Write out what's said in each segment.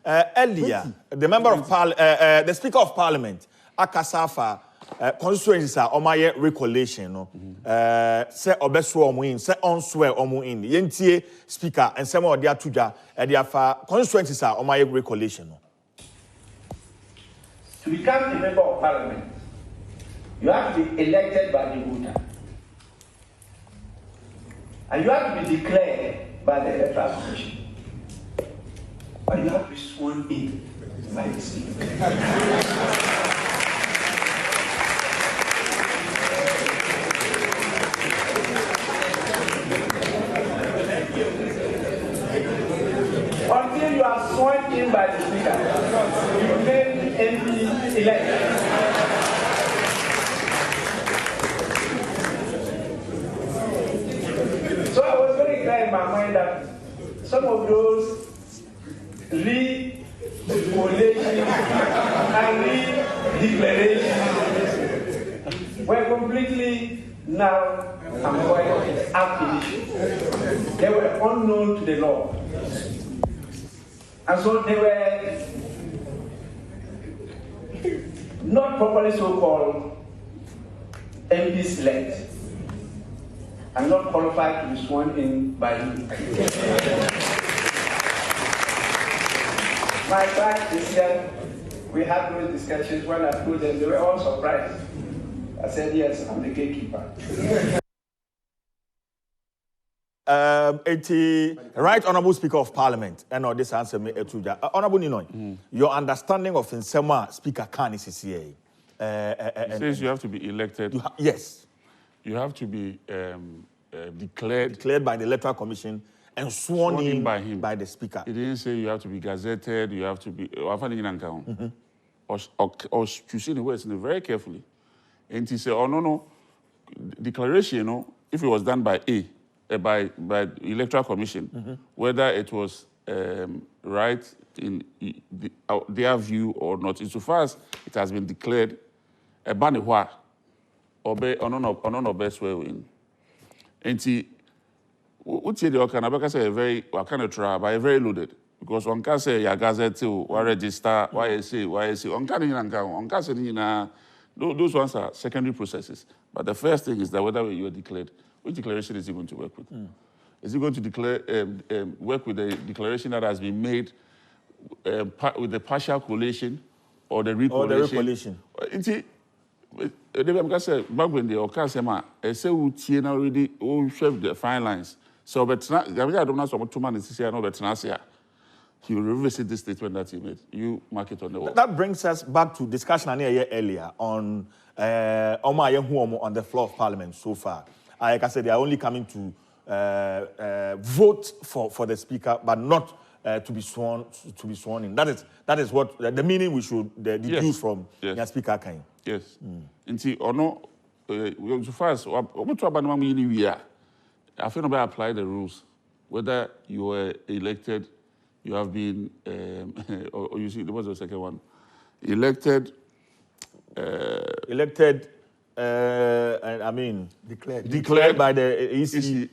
Earlier, the member of the Speaker of Parliament, Akasafa, constituencies are Omaye recollection. No, say obeso omuin, say onswear omuin. Yentie Speaker and some of their tuja, their constituencies are Omaye recollection. No. To become a member of Parliament, you have to be elected by the voter, and you have to be declared by the Electoral Commission. But you have to be sworn in by the Speaker. Until you are sworn in by the Speaker, you remain MP elect. So I was very clear in my mind that some of those re-collation and re-declaration were completely now and quite ab initio. They were unknown to the law. And so they were not properly so-called MP select and not qualified to be sworn in by you. My fact is that we had those discussions. When I told them, they were all surprised. I said, yes, I'm the gatekeeper. Right Honorable Speaker of Parliament, and all this answer me etuja. Honorable Ninoy, your understanding of Nsema Speaker Khan is here. It says you have to be elected. Yes. You have to be declared by the Electoral Commission and sworn in by the Speaker. It didn't say you have to be gazetted, you have to be or to see the words very carefully. And he said, oh no, declaration, you know, if it was done by by the Electoral Commission, whether it was right in their view or not, insofar as it has been declared a banihwa or best way in. And he would say the Okanabaka say a very try, but very loaded. Because one can say ya gazette or register, why say, on can those ones are secondary processes. But the first thing is that whether you are declared, which declaration is he going to work with? Is he going to declare work with the declaration that has been made with the partial collation or the recollation? They say back when the Okasema, I say we tie already all the fine lines. So, but I don't know so 2 months here, no, but he will revisit this statement that he made. You mark it on the wall. That brings us back to discussion earlier on on the floor of Parliament so far. Like I said, they are only coming to vote for the Speaker, but not to be sworn in. That is what the meaning we should deduce from the Speaker kind. Yes. Inti ono so far as I feel about apply the rules. Whether you were elected, you have been or you see what's the second one? Elected. I mean declared by the EC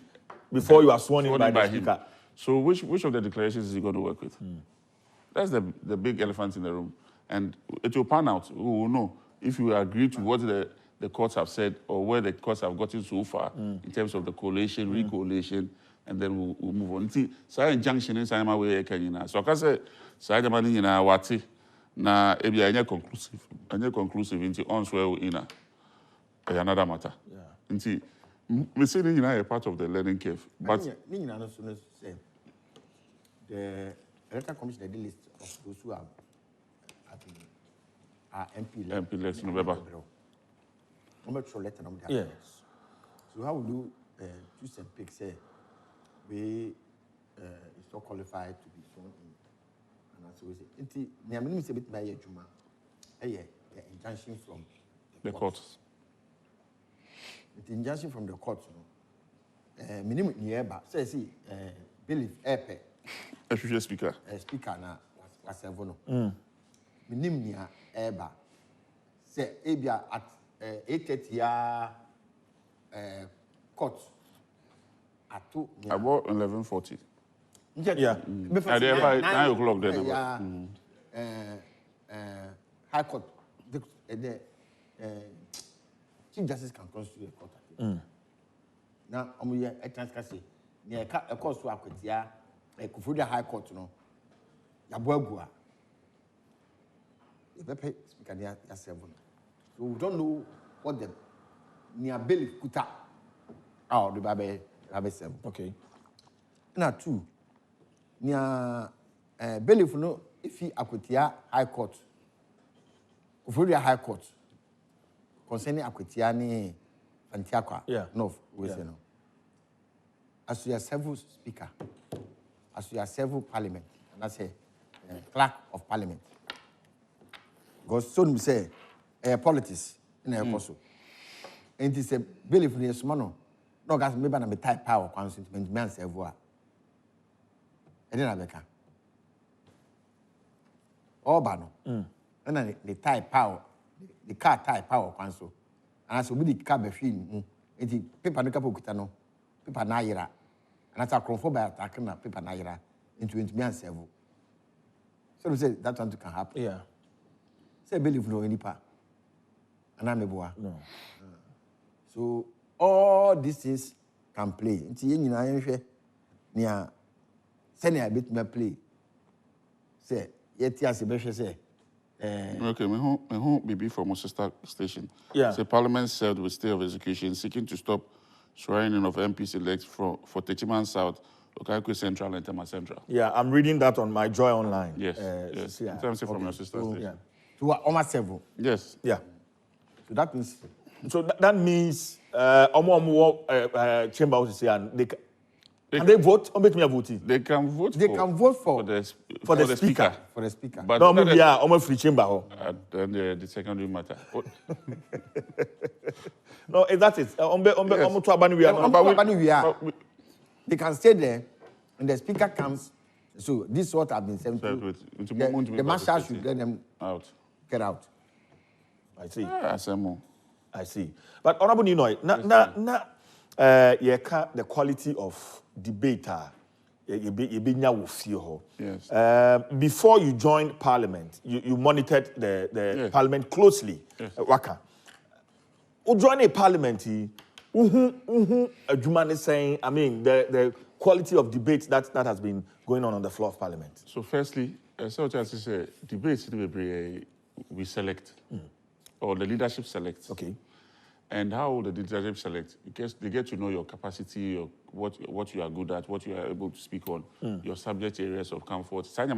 before you are sworn in by the Speaker. So which of the declarations is he going to work with? That's the big elephant in the room. And it will pan out. We will know if you agree to what the courts have said or where the courts have gotten so far in terms of the collation, recollation, and then we'll move on. See, so injunction in some way so I can say side money in our wati na ebi anya conclusive into onswear in another matter. Nti we say a part of the learning curve. But the Electoral Commission had a list of those who are MP elects in November. Yes. So how will you choose and pick, say, we is not qualified to be sworn in? And as we say, the minimum is a bit by a Juma, the injunction from the courts. The injunction from the courts, minimum nearby, say, see, believe, airpay. A future speaker. A speaker now was a vono. Minimum near airba. Say, Abia at 8:30 court at 2. About 11:40. Yeah. At the 9 o'clock then. High Court, the Chief Justice can constitute a court. Now, I'm here at Transcasi. Near a course to Aquatia, a Kufuda High Court, no. Yabuagua. The pay speaker, so we don't know what the near Billy Kuta out the Babe 7. Okay. Now, 2. Near Billy for no, if he Aquatia High Court. Kufuda High Court concerning Aquitiani and Tiaqua, North, we say no. As we are several speaker, as we are several parliament, and I say clerk of parliament. Because so we say politics in a apostle. And it is a belief in this man. No, guys, maybe I'm a type power consent, man, say voir. And then I become Obano. And then the type power, the car type power council. And as we the car machine, it is paper no capo kitano, paper naira. And that's a conform by attacking paper naira into me and several. So we say that one can happen. Yeah. Say believe no any part. And I'm a boy. No. So all these things can play. It's yin near sending a bit me play. Say, yet yes, say. Okay, my home BB from my sister station. Yeah. Say Parliament served with stay of execution seeking to stop swearing in of MPs elect for Techiman South, Okaikwe Central and Tema Central. Yeah, I'm reading that on my Joy Online. Yes. Yes. Yeah. In terms of from your sister station. Yeah. To almost several. Yes. Yeah. So that means. So that means chamber houses and they vote or make me a voting. They can vote. They can vote for the speaker. For the speaker. But no, maybe almost free chamber. Then the secondary matter. No, that is. They can stay there, and the speaker comes. So this is what I've been saying. The master should let them get out. I see. I see. But Honorable Ninoy, the quality of debater, yes. Before you joined Parliament, you monitored the Parliament closely. Yes. Waka. You join a Parliament, Juman is saying, I mean, the quality of debate that has been going on the floor of Parliament. So firstly, so to say, debates we select, or the leadership selects. Okay. And how the leadership select, because they get to know your capacity, or what you are good at, what you are able to speak on, your subject areas of comfort. Sanya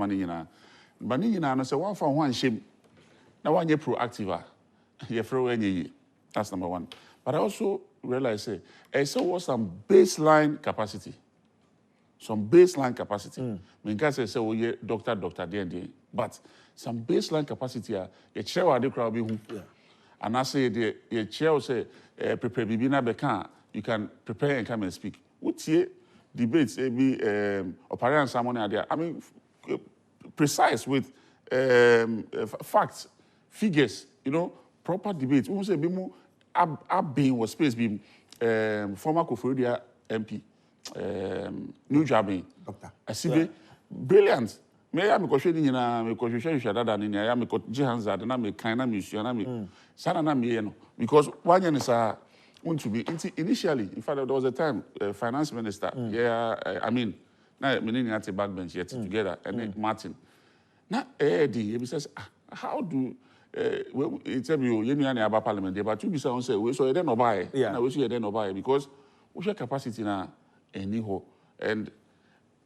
manina, no say one for one shame. Now one year proactive, you throw any. That's number one. But I also realize I saw some baseline capacity. Some baseline capacity. I mean, guys say, oh yeah, doctor, but some baseline capacity. You share what the crowd be who. And I say the chair say prepare bibina bekan, you can prepare and come and speak. What's here debates be operating someone there. I mean precise with facts, figures, proper debates. We say be more being was space be former Koforidua MP, New Jabe, Doctor. I see brilliant. Me ya me kohwe ni na me kohwe hwehwada ni ya me ko jihanza na me kan na me sua na me sana na me no because wanya ni sa want to be initially in fact there was a time finance minister I mean na me ni at back bench yet together and Martin na he says how do it's you know na about parliament there but you be say on say we so dey no buy na we so dey no buy because we share capacity na anyhow and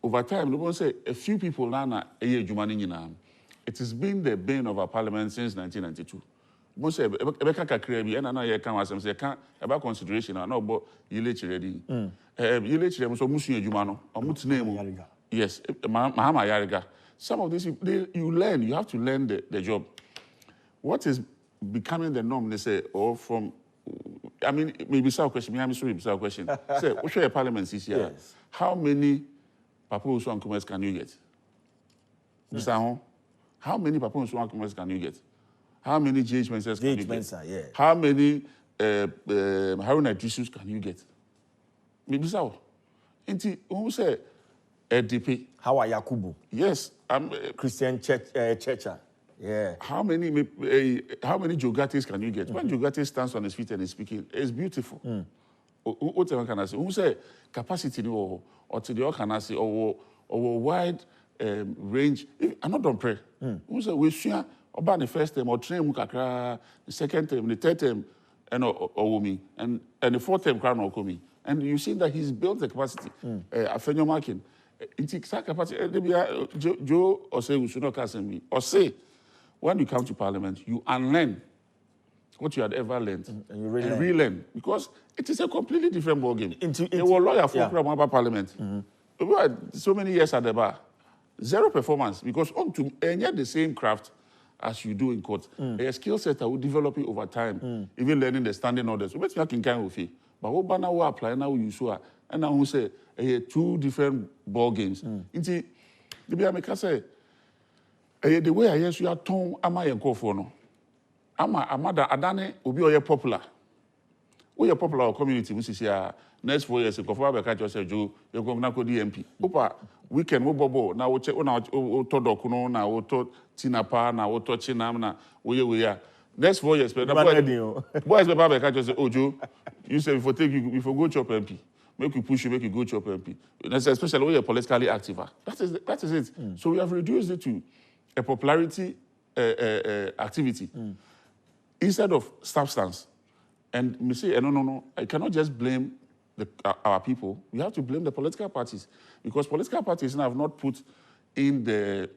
over time, no one say a few people now it has been the bane of our parliament since 1992. One say Ebeka Kakrebi and I can ask them say can't about consideration or no but you ready. You literally so musu Jumano or mut name. Yes, Mahama Yariga. Some of these you learn, you have to learn the job. What is becoming the norm, they say, or from I mean maybe some question, I'm sorry, some question. Say, what's your parliament this year? Yes. How many Papua Usuan commerce can you get? Mr. How many Papua Usuan commerce can you get? How many GH Spencers can you get? Yeah. How many Haruna Dissolution can you get? Maybe so. Inti, who say SDP? How are Yakubu? Yes, Christian Churcher. Yeah. How many Jogatis can you get? When Jogatis stands on his feet and is speaking, it's beautiful. What can I say? Who say capacity or to the can I say or wide range? I'm not done pray. Who say we share about the first term or train mukakra, the second term, the third term, and the fourth term crown or and you see that he's built the capacity. Afenyo marking. It's capacity. Joe or say we should not cast me or say. When you come to Parliament, you unlearn what you had ever learned and you relearn because it is a completely different ballgame. They were lawyer for about Parliament. We had so many years at the bar, zero performance because and yet the same craft as you do in court. A skill set that will develop it over time, even learning the standing orders. We can kind of but what banner will apply now you saw and now we say two different ball games. Inti the be say. The way I yes, you are torn, am I and for no? Amada Adane will be all popular. We are popular community, which is here next 4 years. If I catch yourself, you're going to go DMP. Opa, weekend, we bobo. Now we check on our Todokuno, now we talk Tinapa, now we talk Chinamna, we are. Next 4 years, but boys, Baba catch yourself, Ojo, you say, if we take you, if we go chop MP. Make you push you, make you go chop MP. That's especially when you're politically active. That is it. So we have reduced it to a popularity activity instead of substance. And me say, no, I cannot just blame our people. We have to blame the political parties because political parties now have not put in the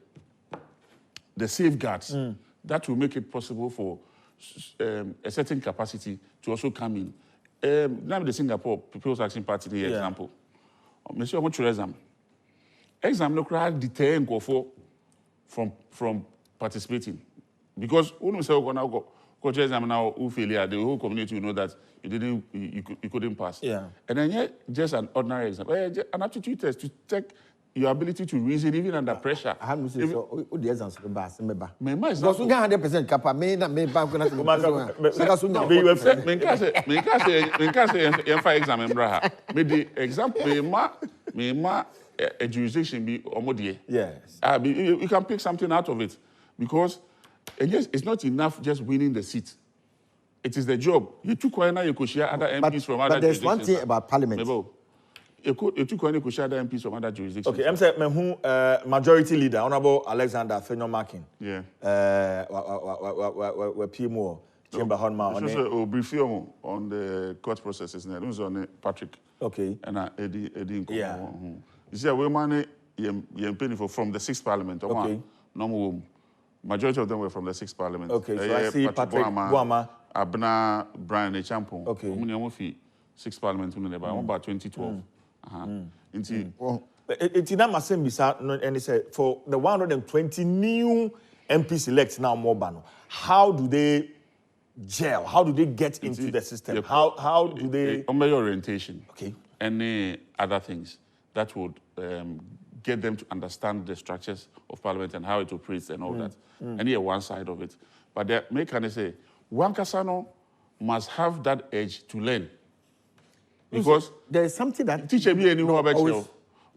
safeguards that will make it possible for a certain capacity to also come in. Now the Singapore People's Action Party, the example. Monsieur, I want to exam no crowd detain go for from participating because when say go now go exam now who failure the whole community will know that you couldn't pass. Yeah. And then just an ordinary exam, an aptitude test to check your ability to reason even under pressure. I have to say so. The exams are bad. Because we got 100% kappa. Me bank na. Exam embraha. Me the example me a jurisdiction be omodie. Yes. You can pick something out of it because it's not enough just winning the seat. It is the job. You took one you could share other MPs from other jurisdictions. But there's one thing about Parliament. You took one you could share other MPs from other jurisdictions. Okay, I'm saying majority leader, Honorable Alexander Fenyo Markin. Yeah. We're PMO. Chamber Honma. So brief you on the court processes now. Those on Patrick. Okay. And Eddie. Yeah. You see, we money you paying for from the 6th Parliament. Okay. No majority of them were from the 6th Parliament. Okay, so I see Patrick Guama. Abna Brian Echampon. Okay. We 6th Parliament about 2012. It's not my same and they say for the 120 new MPs elect now more ban. How do they gel? How do they get into the system? How do they under your orientation? Okay. Any other things that would get them to understand the structures of Parliament and how it operates and all that. And here one side of it. But they can say one Kasano must have that edge to learn. Because there is something that teacher be any always,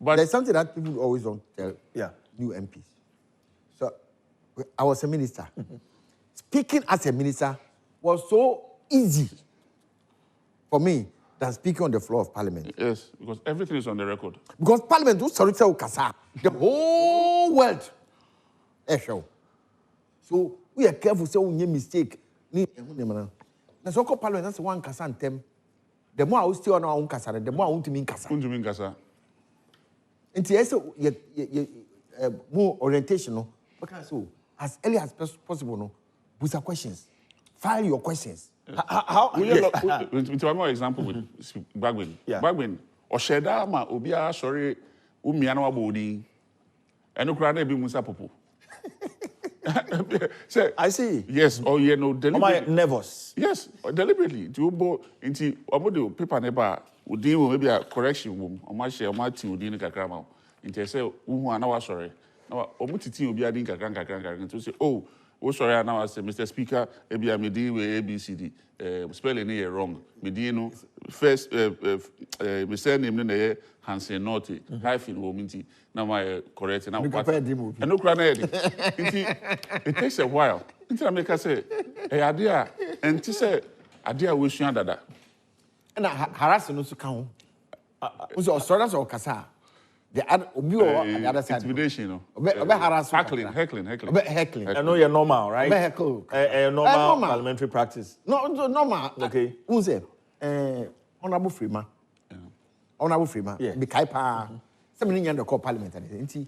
but there's something that people always don't tell new MPs. So I was a minister. Speaking as a minister was so easy for me than speaking on the floor of Parliament. Yes, because everything is on the record. Because Parliament was sorry to Kasa. The whole world. So we are careful so we make mistake. That's what Parliament that's one Kasa and them. The more I was still on our own Kasa, the more I want to mean Kasa. And yes, more orientation. What can I say? As early as possible, no. With your questions, file your questions. How? With one more example with Bagwin. Bagwin. Osheda ma obia sorry umiano abodi. Eno krana ebi musa popo. I see. Yes, or you know deliberately. Am I nervous? Yes, deliberately. To bo into obodo paper neba udi maybe a correction room. Oma share oma ti udi ni kakra ma. Inte say uhu ana wa sorry. Now, omutiti obi adin kakran to say, oh, sorry, now I say, Mr. Speaker, ebi me deal with ABCD. Spelling here wrong. Me deal no first me say name no Hansen Naughty hyphen wo minti. Now my correct now what? And no crana it takes a while. Until I make her say, hey idea and to say idea we should dada. And harassing also count. Also, sorry, or kasa. The other, the other side. Intimidation, Heckling. Heckling. I know you're normal, right? Heckle. Normal parliamentary practice. No, normal. Okay. Who's it? Honorable Freeman. Honorable Freeman. Yeah. Be kaipa. Somebody in the call parliament. And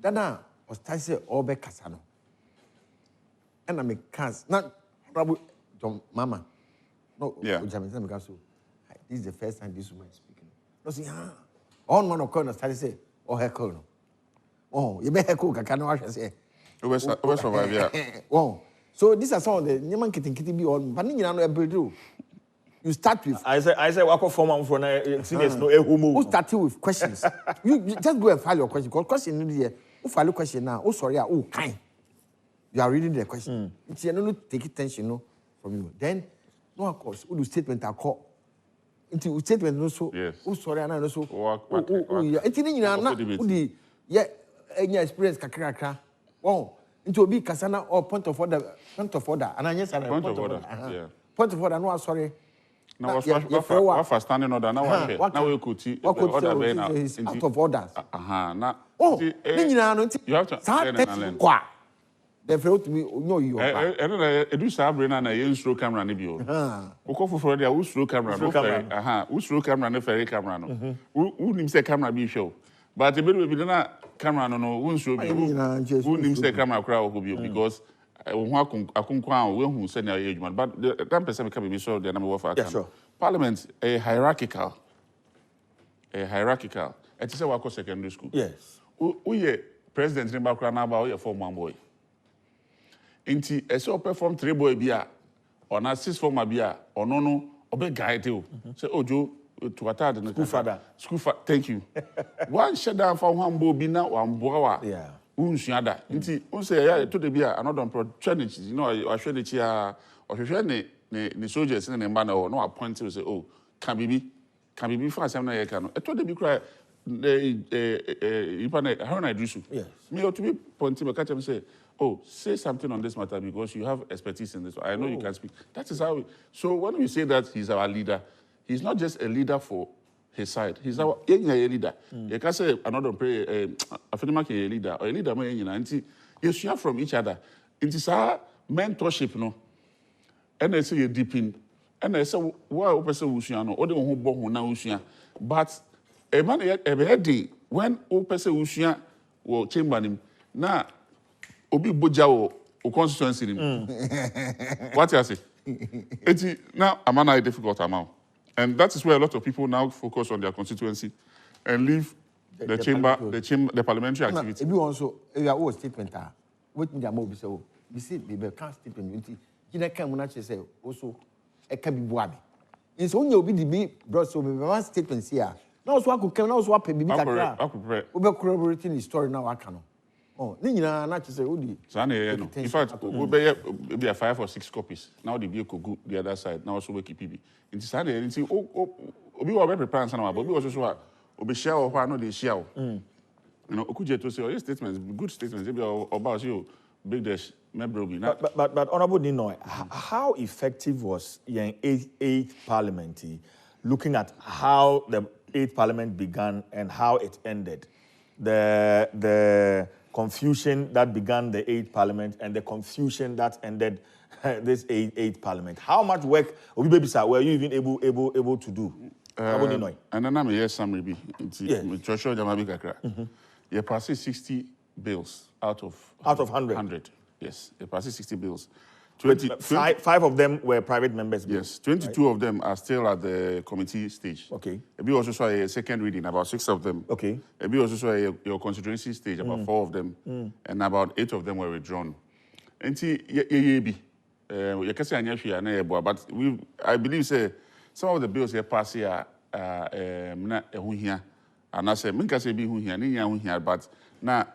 Dana was Tase Obe Casano. And I make cans. Not Honorable John Mama. No, yeah. This is the first time this woman is speaking. No, see, on one of corner started say, oh, heckle. Oh, you may heckle, I can't say. Survive, yeah. Oh, so these are some of the Yaman Kitty be on, but you start with. I say, walk form from seniors no who started with questions. you just go and file your question. Because question here, who file a question now? Oh, sorry, oh, kind. You are reading the question. It's no take attention from you. Then, no, of course, who do statement are called. Into statement also. Yes. Oh, sorry, and also. Oh, yeah. It's in the yeah, any experience kakra. Oh, into be kasana or point of order, and I yes, point of order. Yeah. Point of order. No, sorry. Now what standing order now? Now we could see order way now. Out of orders. Now. Oh, you have to. They fail to me. No, you. I do sabre na yen slow camera ni bi o. Ukofo for there, who slow camera no ferry. Who slow camera no ferry camera no. Who nim say camera bi show. But the be na camera no who slow bi. Who nim say camera kra o bi because who akunkwan we hu say na ejuma. But that person can be sure the number of yeah, sure. Parliament a hierarchical. It is a work secondary school. Yes. Who ye president ni ba kra na ba o ye form one boy. Inti ese o perform 3 boy bia or na 6 form bia or no obe guide o say ojo to attend the school father thank you one shut down for one boy bi na one boa yeah unsuada inti on say ya to the bia another pro challenge you know I share the chia or share ne soldiers in the man or no appoint to say oh can be for some na ye can to the bi cry you pan how do so yes me to be point me catch him say oh, say something on this matter because you have expertise in this. I know you can speak. That is how. So when we say that he's our leader, he's not just a leader for his side. He's our leader. You can say another a leader or a leader more you share from each other. It is our mentorship, no. And they say you deep in. And they say why person usiano or the who born na usia. But a man a day when person usia will chamber him now. Obi boja o constituency nim. What you say? It's now a difficult amount. And that is where a lot of people now focus on their constituency and leave the parliamentary activity. If you also if you are statement what me am be say o. Be say be can statement you can when say also e can be boabi. In so onya obi di be brought so me one statement here. Now so akukam now so apɛ bibi kakra. Obe corroborating the story now aka no. Oh, not say Udi. In fact, we be 5 or 6 copies. Now the vehicle go the other side. Now also we keep PB. In the side, and see, we were preparing some, but we also saw we share or no they share. You know, Okuje to say your statements, good statements. Maybe about you, big dash, but Honorable Ninoy, how effective was the 8th Parliament? Looking at how the 8th Parliament began and how it ended, the confusion that began the 8th Parliament and the confusion that ended this 8th Parliament. How much work were you even able to do? And then I'm a summary. You passed 60 bills out of 100. Yes, you passed 60 bills. 5 of them were private members' bills. Yes, 22 of them are still at the committee stage. Okay. We also saw a second reading, about 6 of them. Okay. We also saw your constituency stage, about 4 of them, and about 8 of them were withdrawn. And but I believe some of the bills here pass here and I say minka say be here, but now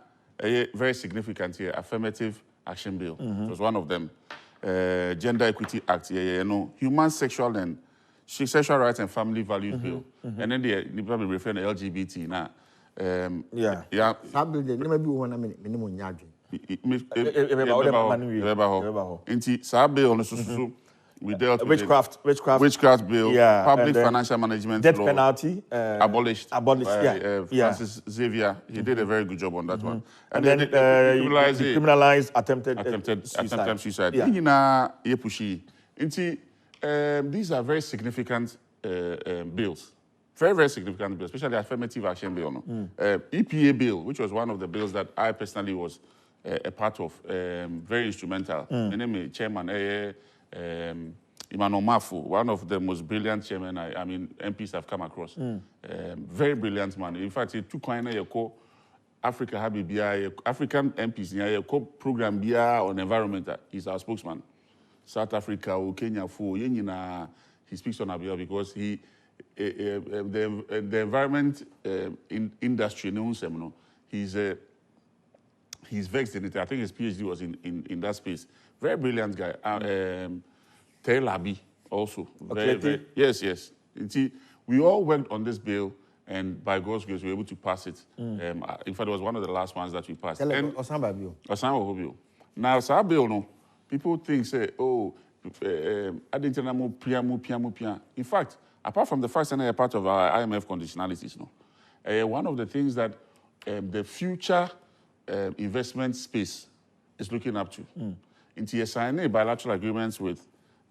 very significant here, affirmative action bill. It was one of them. Gender Equity Act, Human Sexual Rights and Family Values Bill. And then they probably refer to LGBT now. Yeah. Saturday, never be 1 minute, minimum yard. We dealt with witchcraft bill, yeah, public financial management death law, penalty abolished by Francis Xavier. He did a very good job on that one. And then decriminalized attempted suicide. Yeah. These are very significant bills. Very, very significant bills, especially the affirmative action bill. EPA bill, which was one of the bills that I personally was a part of, very instrumental. My name is Chairman Imano Mafu, one of the most brilliant chairmen MPs have come across. Very brilliant man. In fact, he took Africa African MPs, program on environment. He's our spokesman. South Africa or Kenya he speaks on our behalf because the environment industry knows him. He's vexed in it. I think his PhD was in that space. Very brilliant guy. Telabi also. Very, yes. We all worked on this bill, and by God's grace, we were able to pass it. In fact, it was one of the last ones that we passed. Osamba bill. Now, our bill, no, people think, say, oh, in fact, apart from the fact that part of our IMF conditionalities, no, one of the things that the future investment space is looking up to. Into signing bilateral agreements with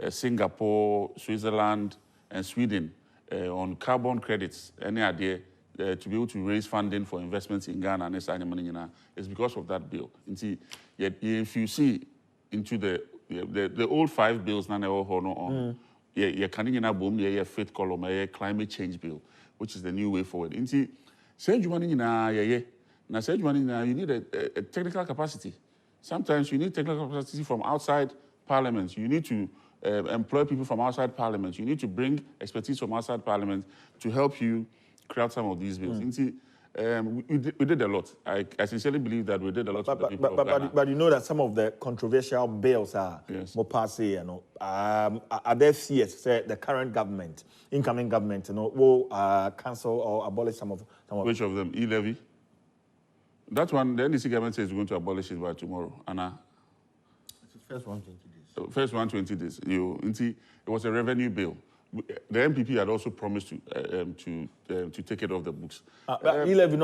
Singapore, Switzerland, and Sweden on carbon credits, any idea to be able to raise funding for investments in Ghana and it's because of that bill. If you see into the old 5 bills, fifth column, climate change bill, which is the new way forward. You need a technical capacity. Sometimes you need technical capacity from outside parliament. You need to employ people from outside parliament. You need to bring expertise from outside parliament to help you craft some of these bills. We did a lot. I sincerely believe that we did a lot for the people of Ghana. But you know that some of the controversial bills are more passe, are there fears that the current government, incoming government, will cancel or abolish some of Which of them? E-levy? That one, the NDC government says we're going to abolish it by tomorrow. Anna? It's the first 120 days. First 120 days. It was a revenue bill. The MPP had also promised to take it off the books. E-levy,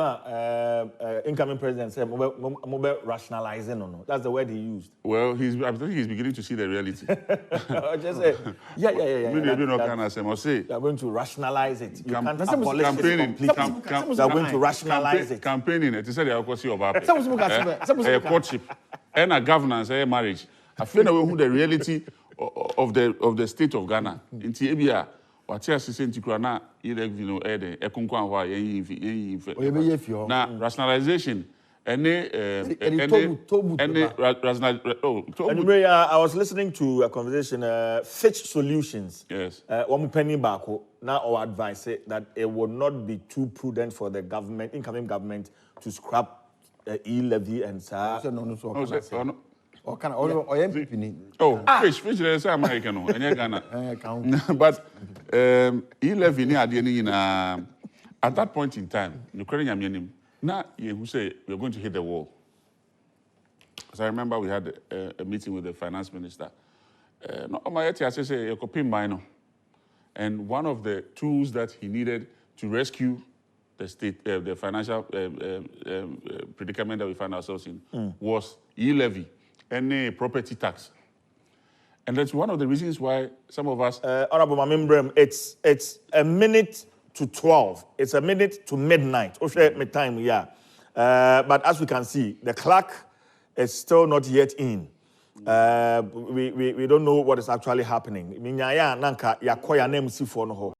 incoming president said, "Mobile rationalizing." That's the word he used. Well, I think he's beginning to see the reality. Just say, yeah. They're going to rationalize it. You can't abolish it completely. They're going to rationalize it. Campaigning it. They said they're going to see about courtship and a governance, marriage. I feel who the reality of the state of Ghana. Inti ebia wati asise nti kura na na rationalization I was listening to a conversation Fitch Solutions. Yes. One penny back now our advice that it would not be too prudent for the government, incoming government, to scrap e-levy and Fish, they say American, and Ghana. But e-levy at that point in time, now you say we're going to hit the wall. Because I remember we had a meeting with the finance minister. And one of the tools that he needed to rescue the state, the financial predicament that we find ourselves in, was e-levy. Any property tax. And that's one of the reasons why some of us... Honorable Mamimbrem, it's a minute to 12. It's a minute to midnight. Time, yeah. But as we can see, the clock is still not yet in. We don't know what is actually happening.